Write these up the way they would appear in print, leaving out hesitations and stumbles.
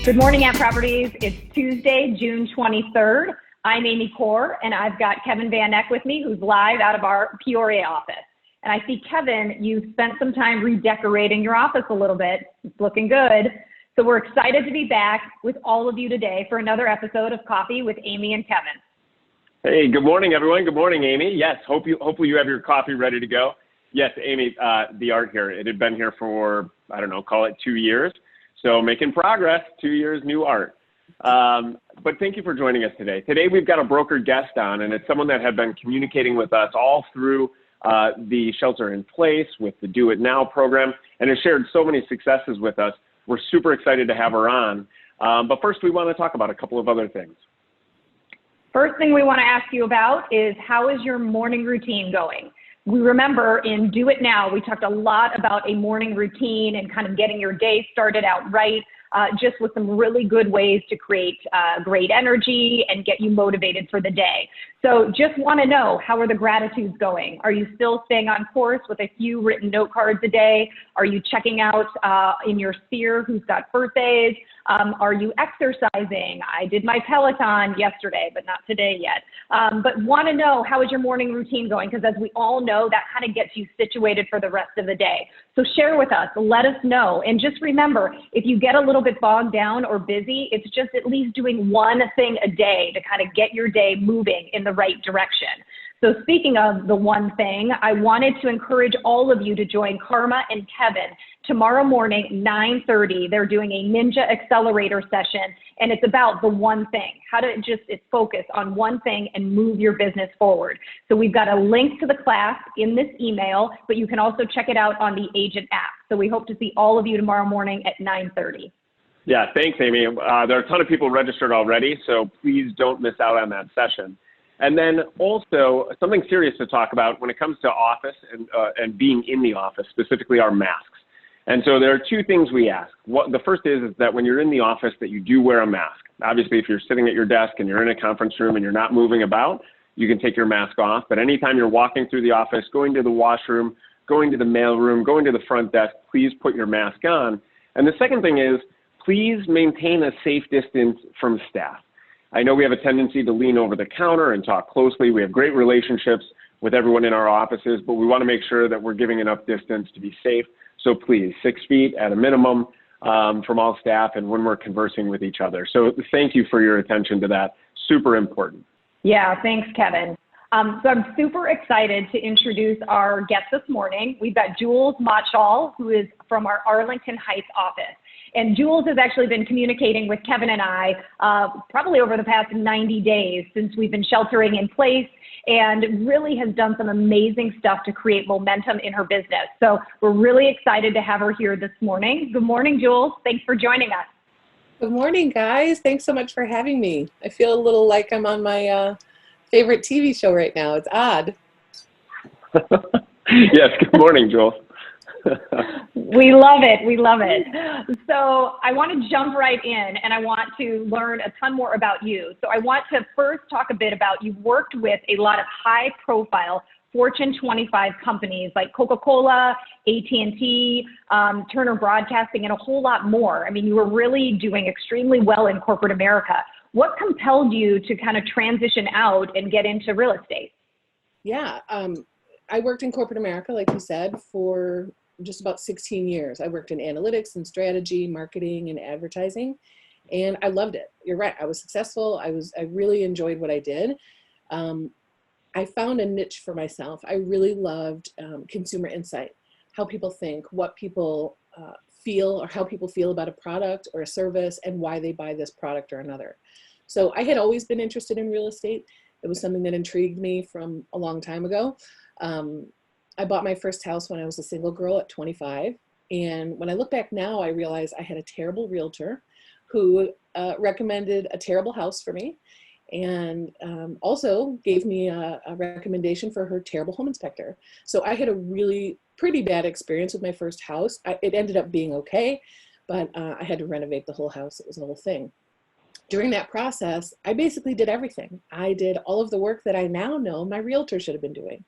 Good morning, App Properties. It's Tuesday, June 23rd. I'm Amy Corr, and I've got Kevin Van Eck with me, who's live out of our Peoria office. And I see, Kevin, you spent some time redecorating your office a little bit. It's looking good. So we're excited to be back with all of you today for another episode of Coffee with Amy and Kevin. Hey, good morning, everyone. Good morning, Amy. Yes, hopefully you have your coffee ready to go. Yes, Amy, the art here, it had been here for, I don't know, call it 2 years. So making progress, 2 years, new art. But thank you for joining us today. Today we've got a broker guest on, and it's someone that had been communicating with us all through the shelter in place with the Do It Now program, and has shared so many successes with us. We're super excited to have her on. But first we want to talk about a couple of other things. First thing we want to ask you about is, how is your morning routine going? We remember in Do It Now, we talked a lot about a morning routine and kind of getting your day started out right, just with some really good ways to create great energy and get you motivated for the day. So just want to know, how are the gratitudes going? Are you still staying on course with a few written note cards a day? Are you checking out in your sphere who's got birthdays? Are you exercising? I did my Peloton yesterday, but not today yet. But want to know, how is your morning routine going? Because as we all know, that kind of gets you situated for the rest of the day. So share with us, let us know. And just remember, if you get a little bit bogged down or busy, it's just at least doing one thing a day to kind of get your day moving in the right direction. So speaking of the one thing, I wanted to encourage all of you to join Karma and Kevin tomorrow morning, 9:30. They're doing a Ninja Accelerator session, and it's about the one thing, how to just focus on one thing and move your business forward. So we've got a link to the class in this email, but you can also check it out on the Agent app. So we hope to see all of you tomorrow morning at 9:30. Yeah, thanks, Amy. There are a ton of people registered already, so please don't miss out on that session. And then also something serious to talk about when it comes to office and being in the office, specifically our masks. And so there are two things we ask. The first is that when you're in the office that you do wear a mask. Obviously, if you're sitting at your desk and you're in a conference room and you're not moving about, you can take your mask off. But anytime you're walking through the office, going to the washroom, going to the mail room, going to the front desk, please put your mask on. And the second thing is, please maintain a safe distance from staff. I know we have a tendency to lean over the counter and talk closely. We have great relationships with everyone in our offices, but we want to make sure that we're giving enough distance to be safe. So please, 6 feet at a minimum from all staff and when we're conversing with each other. So thank you for your attention to that. Super important. Yeah, thanks, Kevin. So I'm super excited to introduce our guest this morning. We've got Jules Motschall, who is from our Arlington Heights office. And Jules has actually been communicating with Kevin and I probably over the past 90 days since we've been sheltering in place, and really has done some amazing stuff to create momentum in her business. So we're really excited to have her here this morning. Good morning, Jules. Thanks for joining us. Good morning, guys. Thanks so much for having me. I feel a little like I'm on my favorite TV show right now. It's odd. Yes, good morning, Jules. We love it. We love it. So I want to jump right in, and I want to learn a ton more about you. So I want to first talk a bit about, you've worked with a lot of high profile Fortune 25 companies like Coca-Cola, AT&T, Turner Broadcasting, and a whole lot more. I mean, you were really doing extremely well in corporate America. What compelled you to kind of transition out and get into real estate? Yeah, I worked in corporate America, like you said, for just about 16 years. I worked in analytics and strategy, marketing and advertising, and I loved it. You're right. I was successful. I really enjoyed what I did. I found a niche for myself. I really loved consumer insight, how people think, what people feel, or how people feel about a product or a service, and why they buy this product or another. So I had always been interested in real estate. It was something that intrigued me from a long time ago. I bought my first house when I was a single girl at 25. And when I look back now, I realize I had a terrible realtor who recommended a terrible house for me, and also gave me a recommendation for her terrible home inspector. So I had a really pretty bad experience with my first house. It ended up being okay, but I had to renovate the whole house. It was a whole thing. During that process, I basically did everything. I did all of the work that I now know my realtor should have been doing.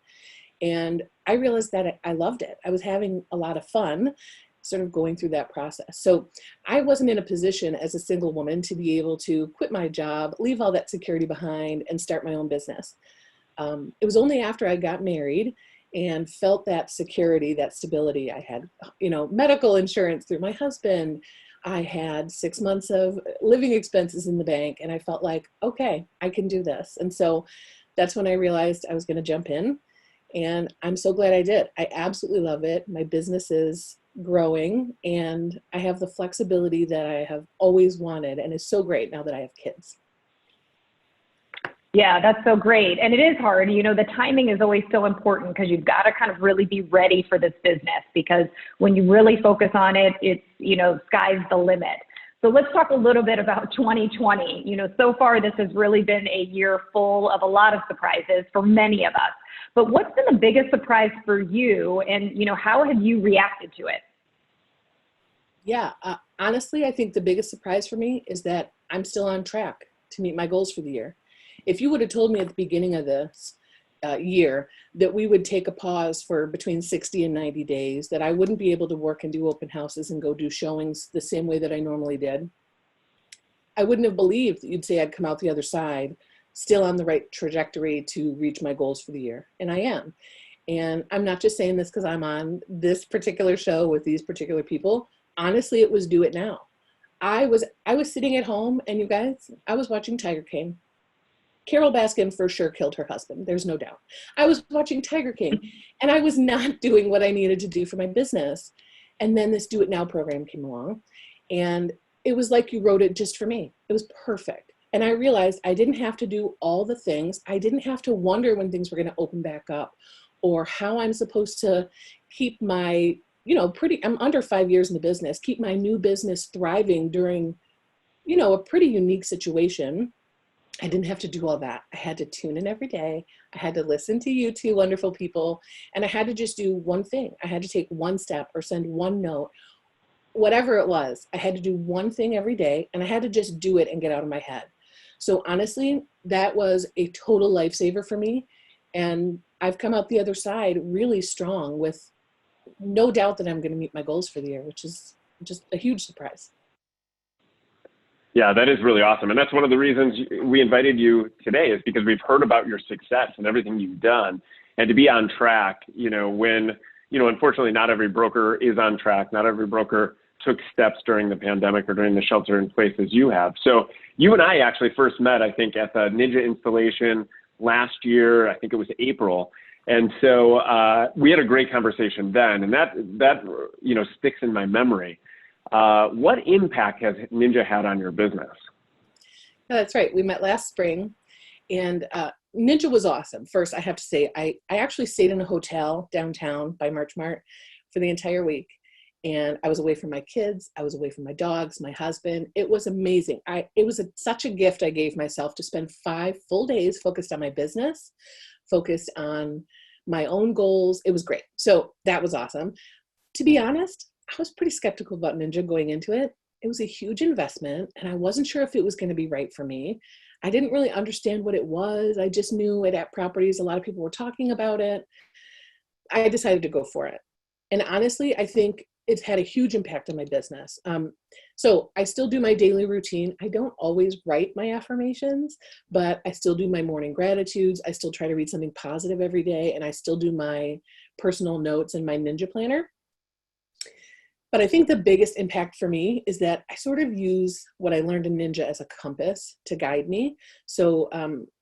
And I realized that I loved it. I was having a lot of fun. sort of going through that process. So I wasn't in a position as a single woman to be able to quit my job, leave all that security behind, and start my own business. It was only after I got married and felt that security, that stability. I had, medical insurance through my husband. I had 6 months of living expenses in the bank, and I felt like, okay, I can do this. And so that's when I realized I was going to jump in, and I'm so glad I did. I absolutely love it. My business is growing, and I have the flexibility that I have always wanted, and it's so great now that I have kids. Yeah, that's so great. And it is hard. The timing is always so important because you've got to kind of really be ready for this business, because when you really focus on it, it's, sky's the limit. So let's talk a little bit about 2020. So far, this has really been a year full of a lot of surprises for many of us. But what's been the biggest surprise for you, and, how have you reacted to it? Yeah, honestly, I think the biggest surprise for me is that I'm still on track to meet my goals for the year. If you would have told me at the beginning of this year that we would take a pause for between 60 and 90 days, that I wouldn't be able to work and do open houses and go do showings the same way that I normally did, I wouldn't have believed that you'd say I'd come out the other side still on the right trajectory to reach my goals for the year. And I am. And I'm not just saying this because I'm on this particular show with these particular people. Honestly, it was Do It Now. I was sitting at home, and you guys, I was watching Tiger King. Carol Baskin for sure killed her husband. There's no doubt. I was watching Tiger King, and I was not doing what I needed to do for my business. And then this Do It Now program came along, and it was like you wrote it just for me. It was perfect. And I realized I didn't have to do all the things. I didn't have to wonder when things were going to open back up, or how I'm supposed to keep my, I'm under 5 years in the business, keep my new business thriving during, a pretty unique situation. I didn't have to do all that. I had to tune in every day. I had to listen to you two wonderful people, and I had to just do one thing. I had to take one step or send one note, whatever it was. I had to do one thing every day, and I had to just do it and get out of my head. So honestly, that was a total lifesaver for me. And I've come out the other side really strong, with no doubt that I'm going to meet my goals for the year, which is just a huge surprise. Yeah, that is really awesome. And that's one of the reasons we invited you today, is because we've heard about your success and everything you've done, and to be on track, when, unfortunately not every broker is on track. Not every broker took steps during the pandemic or during the shelter in place as you have. So you and I actually first met, I think, at the Ninja installation last year. I think it was April. And so we had a great conversation then, and that sticks in my memory. What impact has Ninja had on your business? No, that's right. We met last spring, and Ninja was awesome. First, I have to say, I actually stayed in a hotel downtown by March Mart for the entire week. And I was away from my kids. I was away from my dogs, my husband. It was amazing. It was such a gift I gave myself to spend 5 full days focused on my business, focused on my own goals. It was great. So that was awesome. To be honest, I was pretty skeptical about Ninja going into it. It was a huge investment, and I wasn't sure if it was going to be right for me. I didn't really understand what it was. I just knew it at properties. A lot of people were talking about it. I decided to go for it. And honestly, I think it's had a huge impact on my business. So I still do my daily routine. I don't always write my affirmations, but I still do my morning gratitudes. I still try to read something positive every day, and I still do my personal notes in my Ninja planner. But I think the biggest impact for me is that I sort of use what I learned in Ninja as a compass to guide me. So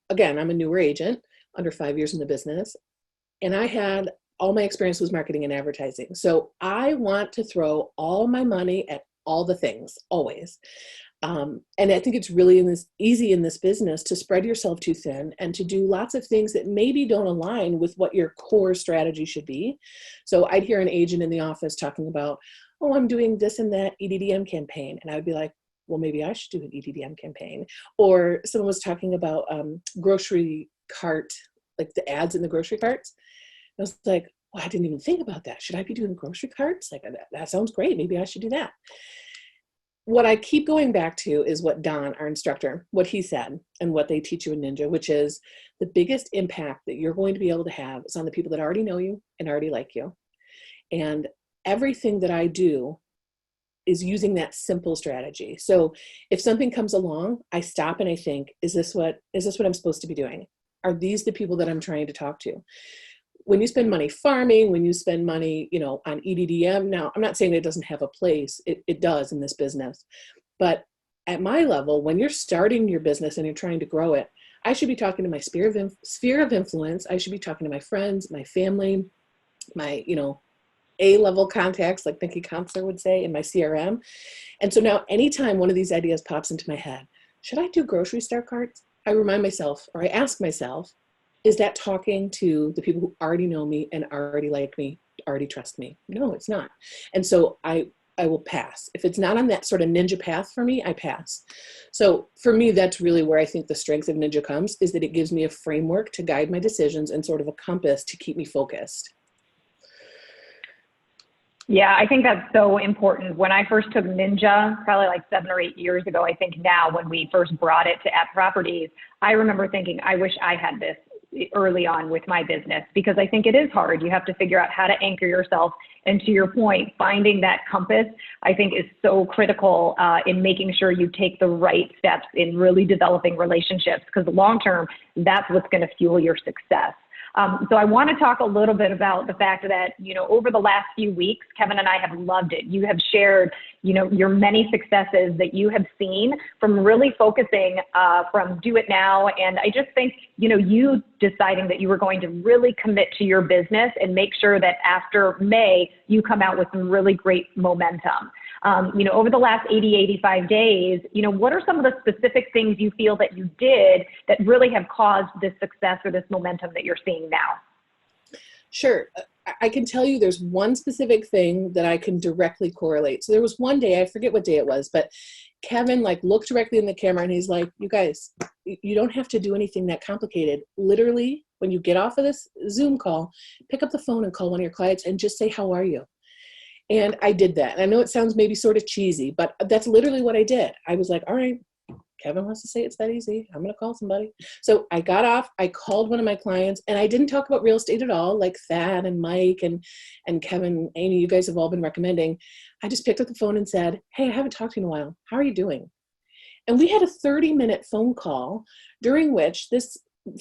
again, I'm a newer agent, under 5 years in the business, and I had all my experience was marketing and advertising. So I want to throw all my money at all the things, always. And I think it's really easy in this business to spread yourself too thin and to do lots of things that maybe don't align with what your core strategy should be. So I'd hear an agent in the office talking about, oh, I'm doing this and that EDDM campaign. And I would be like, well, maybe I should do an EDDM campaign. Or someone was talking about grocery cart, like the ads in the grocery carts. I was like, well, I didn't even think about that. Should I be doing grocery carts? Like, that sounds great. Maybe I should do that. What I keep going back to is what Don, our instructor, what he said and what they teach you in Ninja, which is the biggest impact that you're going to be able to have is on the people that already know you and already like you. And everything that I do is using that simple strategy. So if something comes along, I stop and I think, is this what I'm supposed to be doing? Are these the people that I'm trying to talk to? When you spend money farming, when you spend money, on EDDM, now I'm not saying it doesn't have a place. It does in this business. But at my level, when you're starting your business and you're trying to grow it, I should be talking to my sphere of influence. I should be talking to my friends, my family, my, A-level contacts, like Nikki Counselor would say, in my CRM. And so now anytime one of these ideas pops into my head, should I do grocery store carts? I remind myself, or I ask myself, is that talking to the people who already know me and already like me, already trust me? No, it's not. And so I will pass. If it's not on that sort of ninja path for me, I pass. So for me, that's really where I think the strength of Ninja comes, is that it gives me a framework to guide my decisions and sort of a compass to keep me focused. Yeah, I think that's so important. When I first took Ninja, probably like 7 or 8 years ago, I think now, when we first brought it to App Properties, I remember thinking, I wish I had this early on with my business, because I think it is hard. You have to figure out how to anchor yourself. And to your point, finding that compass, I think, is so critical in making sure you take the right steps in really developing relationships, because long term, that's what's going to fuel your success. So I want to talk a little bit about the fact that, over the last few weeks, Kevin and I have loved it. You have shared, your many successes that you have seen from really focusing from Do It Now. And I just think, you deciding that you were going to really commit to your business and make sure that after May, you come out with some really great momentum. Over the last 80, 85 days, what are some of the specific things you feel that you did that really have caused this success or this momentum that you're seeing now? Sure. I can tell you there's one specific thing that I can directly correlate. So there was one day, I forget what day it was, but Kevin looked directly in the camera and he's like, you guys, you don't have to do anything that complicated. Literally, when you get off of this Zoom call, pick up the phone and call one of your clients and just say, how are you? And I did that. And I know it sounds maybe sort of cheesy, but that's literally what I did. I was like, all right, Kevin wants to say it's that easy. I'm going to call somebody. So I got off, I called one of my clients, and I didn't talk about real estate at all, like Thad and Mike and Kevin, Amy, you guys have all been recommending. I just picked up the phone and said, hey, I haven't talked to you in a while. How are you doing? And we had a 30-minute phone call during which this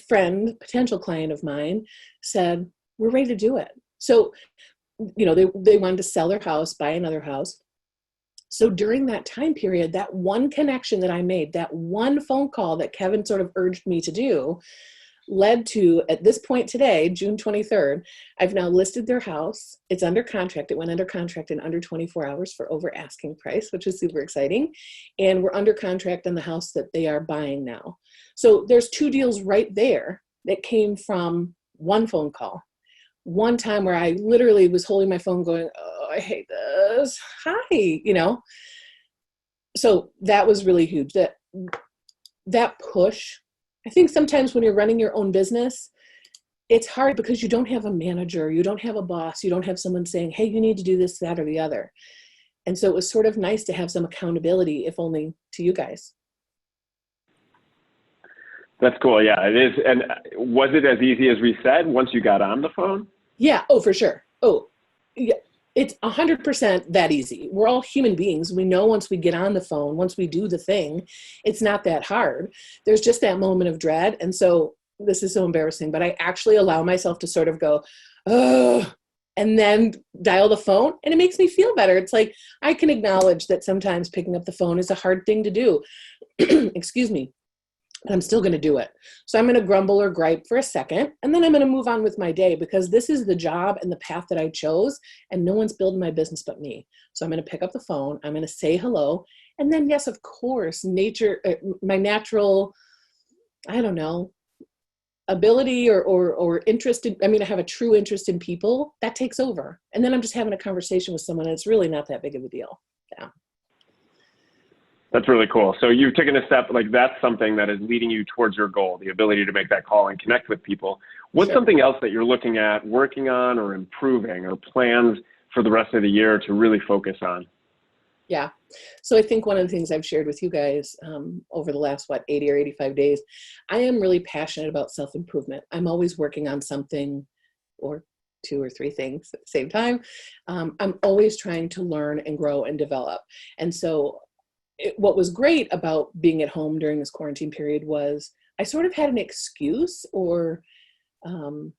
friend, potential client of mine, said, we're ready to do it. So they wanted to sell their house, buy another house. So during that time period, that one connection that I made, that one phone call that Kevin sort of urged me to do, led to, at this point today, June 23rd, I've now listed their house. It's under contract. It went under contract in under 24 hours for over asking price, which is super exciting. And we're under contract on the house that they are buying now. So there's 2 deals right there that came from one phone call. One time where I literally was holding my phone going, oh, I hate this. Hi, So that was really huge. That push. I think sometimes when you're running your own business, it's hard because you don't have a manager, you don't have a boss, you don't have someone saying, hey, you need to do this, that, or the other. And so it was sort of nice to have some accountability, if only to you guys. That's cool. Yeah, it is. And was it as easy as we said once you got on the phone? Yeah. Oh, for sure. Oh, yeah. It's 100% that easy. We're all human beings. We know once we get on the phone, once we do the thing, it's not that hard. There's just that moment of dread. And so this is so embarrassing, but I actually allow myself to sort of go, oh, and then dial the phone, and it makes me feel better. It's like I can acknowledge that sometimes picking up the phone is a hard thing to do. Excuse me. But I'm still going to do it. So I'm going to grumble or gripe for a second, and then I'm going to move on with my day, because this is the job and the path that I chose, and no one's building my business but me. So I'm going to pick up the phone. I'm going to say hello. And then, yes, of course, my natural, I don't know, ability or interest in, I have a true interest in people, that takes over. And then I'm just having a conversation with someone, and it's really not that big of a deal. Yeah. That's really cool. So you've taken a step, that's something that is leading you towards your goal, the ability to make that call and connect with people. What's Sure. something else that you're looking at, working on, or improving, or plans for the rest of the year to really focus on? Yeah. So I think one of the things I've shared with you guys over the last, 80 or 85 days, I am really passionate about self-improvement. I'm always working on something, or 2 or 3 things at the same time. I'm always trying to learn and grow and develop. And so what was great about being at home during this quarantine period was I sort of had an excuse an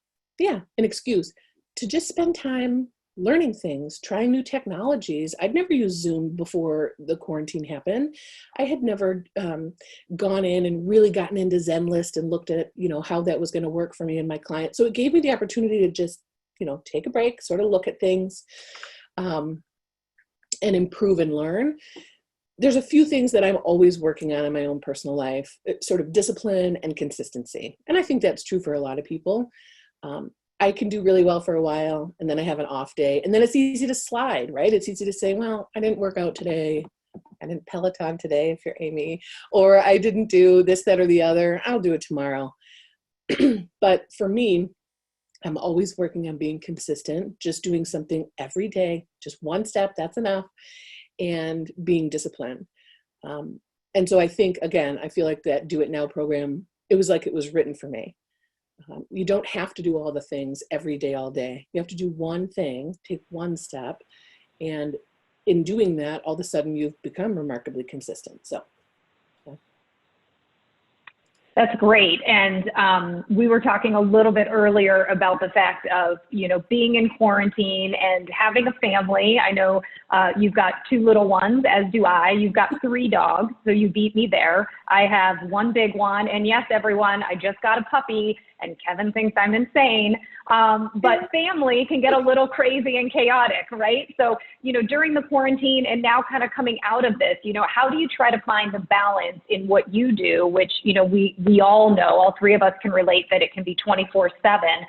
excuse to just spend time learning things, trying new technologies. I'd never used Zoom before the quarantine happened. I had never gone in and really gotten into Zenlist and looked at, how that was going to work for me and my client. So it gave me the opportunity to just, take a break, sort of look at things and improve and learn. There's a few things that I'm always working on in my own personal life, sort of discipline and consistency. And I think that's true for a lot of people. I can do really well for a while, and then I have an off day, and then it's easy to slide, right? It's easy to say, well, I didn't work out today. I didn't Peloton today, if you're Amy, or I didn't do this, that, or the other. I'll do it tomorrow. But for me, I'm always working on being consistent, just doing something every day, just one step, that's enough, and being disciplined. And so I think, again, I feel like that Do It Now program, it was like it was written for me. You don't have to do all the things every day, all day. You have to do one thing, take one step. And in doing that, all of a sudden you've become remarkably consistent. So. That's great. And we were talking a little bit earlier about the fact of, being in quarantine and having a family. I know you've got 2 little ones, as do I. You've got 3 dogs, so you beat me there. I have 1 big one. And yes, everyone, I just got a puppy, and Kevin thinks I'm insane. But family can get a little crazy and chaotic, right? So, during the quarantine and now kind of coming out of this, how do you try to find the balance in what you do, which, we all know, all 3 of us can relate that it can be 24/7,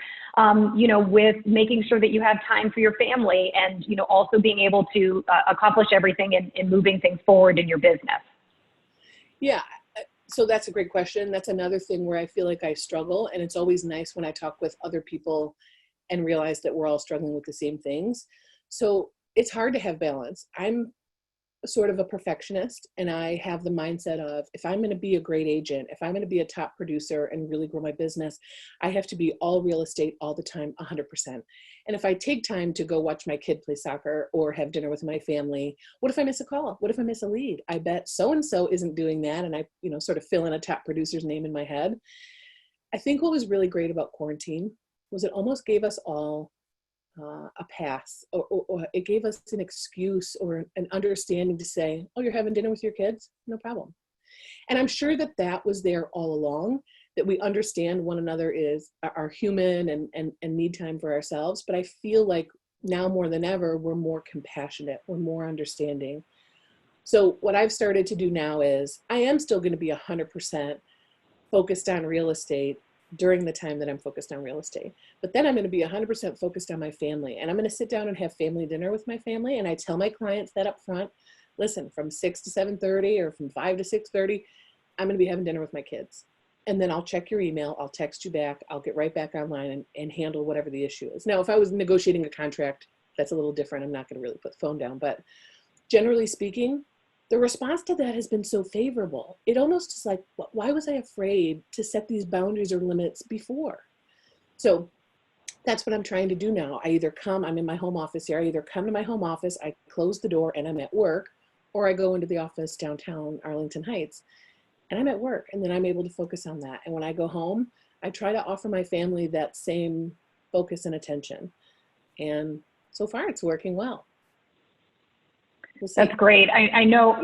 with making sure that you have time for your family and, also being able to accomplish everything in moving things forward in your business? Yeah. So that's a great question. That's another thing where I feel like I struggle. And it's always nice when I talk with other people and realize that we're all struggling with the same things. So it's hard to have balance. I'm sort of a perfectionist, and I have the mindset of, if I'm going to be a great agent, if I'm going to be a top producer and really grow my business, I have to be all real estate all the time, 100%. And if I take time to go watch my kid play soccer or have dinner with my family, what if I miss a call? What if I miss a lead? I bet so-and-so isn't doing that. And I, sort of fill in a top producer's name in my head. I think what was really great about quarantine was it almost gave us all a pass, or it gave us an excuse or an understanding to say, oh, you're having dinner with your kids? No problem. And I'm sure that was there all along, that we understand one another are human and need time for ourselves. But I feel like now more than ever, we're more compassionate, we're more understanding. So what I've started to do now is I am still going to be 100% focused on real estate during the time that I'm focused on real estate. But then I'm going to be 100% focused on my family. And I'm going to sit down and have family dinner with my family. And I tell my clients that up front, listen, from 6 to 7:30 or from 5 to 6:30, I'm going to be having dinner with my kids. And then I'll check your email. I'll text you back. I'll get right back online and handle whatever the issue is. Now, if I was negotiating a contract, that's a little different. I'm not going to really put the phone down. But generally speaking, the response to that has been so favorable. It almost is like, why was I afraid to set these boundaries or limits before? So that's what I'm trying to do now. I'm in my home office here. I either come to my home office, I close the door and I'm at work, or I go into the office downtown Arlington Heights and I'm at work, and then I'm able to focus on that. And when I go home, I try to offer my family that same focus and attention. And so far it's working well. That's great. I know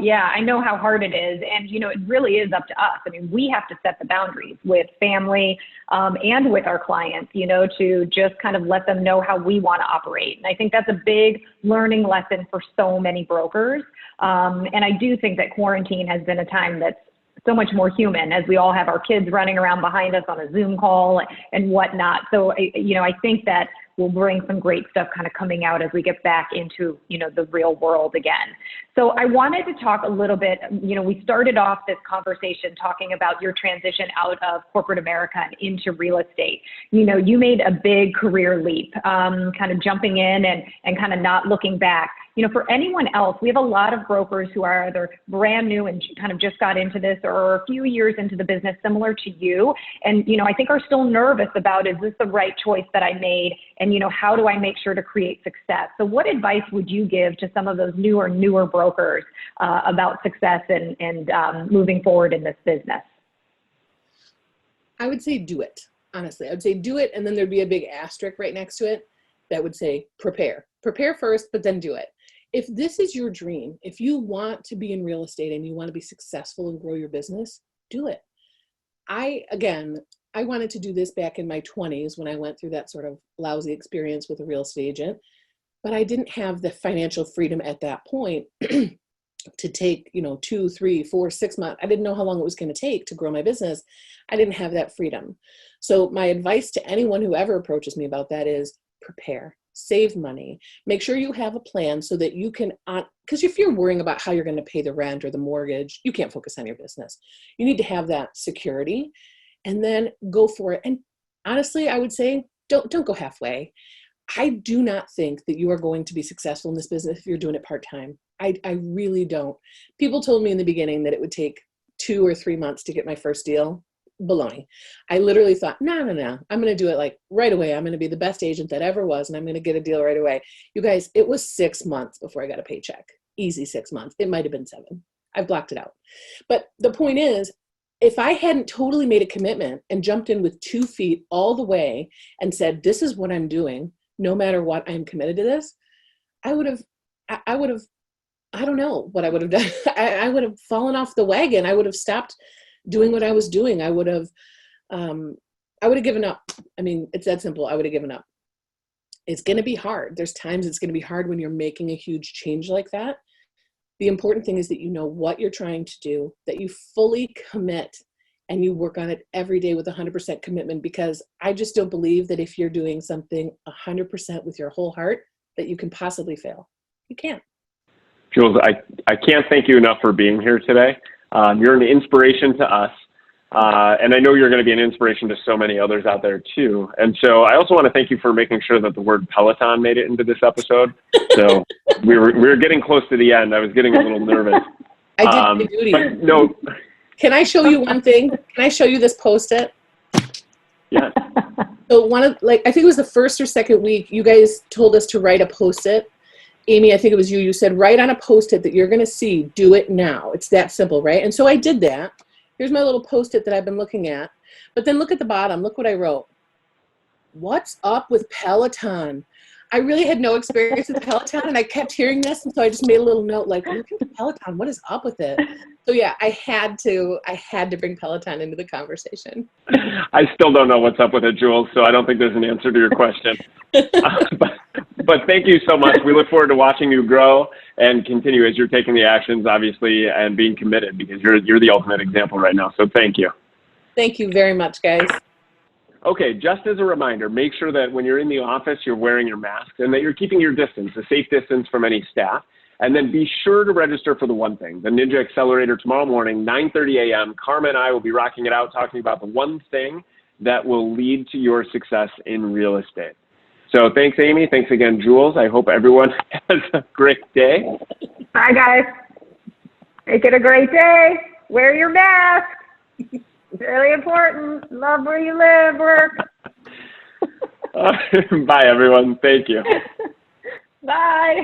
how hard it is. And, it really is up to us. I mean, we have to set the boundaries with family and with our clients, to just kind of let them know how we want to operate. And I think that's a big learning lesson for so many brokers. And I do think that quarantine has been a time that's so much more human, as we all have our kids running around behind us on a Zoom call and whatnot. So, I think that will bring some great stuff kind of coming out as we get back into, the real world again. So I wanted to talk a little bit, we started off this conversation talking about your transition out of corporate America and into real estate. You made a big career leap, kind of jumping in and kind of not looking back. For anyone else, we have a lot of brokers who are either brand new and kind of just got into this or a few years into the business similar to you. And, I think are still nervous about, is this the right choice that I made? And, how do I make sure to create success? So what advice would you give to some of those newer brokers about success and moving forward in this business? I would say do it. Honestly, I would say do it. And then there'd be a big asterisk right next to it that would say prepare. Prepare first, but then do it. If this is your dream, if you want to be in real estate and you want to be successful and grow your business, do it. I wanted to do this back in my 20s when I went through that sort of lousy experience with a real estate agent, but I didn't have the financial freedom at that point to take, 2, 3, 4, 6 months. I didn't know how long it was going to take to grow my business. I didn't have that freedom. So my advice to anyone who ever approaches me about that is prepare, save money, make sure you have a plan so that you can, because if you're worrying about how you're going to pay the rent or the mortgage, you can't focus on your business. You need to have that security and then go for it. And honestly, I would say, don't go halfway. I do not think that you are going to be successful in this business if you're doing it part-time. I really don't. People told me in the beginning that it would take 2 or 3 months to get my first deal. Baloney. I literally thought, no. I'm going to do it like right away. I'm going to be the best agent that ever was, and I'm going to get a deal right away. You guys, it was 6 months before I got a paycheck. Easy 6 months. It might have been 7. I've blocked it out. But the point is, if I hadn't totally made a commitment and jumped in with 2 feet all the way and said, this is what I'm doing, no matter what, I'm committed to this, I would have, I don't know what I would have done. I would have fallen off the wagon. I would have stopped doing what I was doing. I would have given up. I mean, it's that simple. I would have given up. It's going to be hard. There's times it's going to be hard when you're making a huge change like that. The important thing is that you know what you're trying to do, that you fully commit and you work on it every day with 100% commitment, because I just don't believe that if you're doing something 100% with your whole heart, that you can possibly fail. You can't. Jules, I can't thank you enough for being here today. You're an inspiration to us. And I know you're going to be an inspiration to so many others out there too. And so I also want to thank you for making sure that the word Peloton made it into this episode. So we were getting close to the end. I was getting a little nervous. I did my duty. But no. Can I show you one thing? Can I show you this Post-it? Yeah. So I think it was the first or second week, you guys told us to write a Post-it. Amy, I think it was you. You said, write on a Post-it that you're going to see, do it now. It's that simple, right? And so I did that. Here's my little Post-it that I've been looking at. But then look at the bottom. Look what I wrote. What's up with Peloton? I really had no experience with Peloton, and I kept hearing this, and so I just made a little note like, look at Peloton. What is up with it? So yeah, I had to bring Peloton into the conversation. I still don't know what's up with it, Jules, so I don't think there's an answer to your question. But thank you so much. We look forward to watching you grow and continue as you're taking the actions, obviously, and being committed, because you're the ultimate example right now. So thank you. Thank you very much, guys. Okay, just as a reminder, make sure that when you're in the office, you're wearing your mask and that you're keeping your distance, a safe distance from any staff. And then be sure to register for the one thing, the Ninja Accelerator tomorrow morning, 9:30 a.m. Karma and I will be rocking it out, talking about the one thing that will lead to your success in real estate. So thanks, Amy. Thanks again, Jules. I hope everyone has a great day. Bye, guys. Make it a great day. Wear your mask. It's really important. Love where you live, work. Bye, everyone. Thank you. Bye.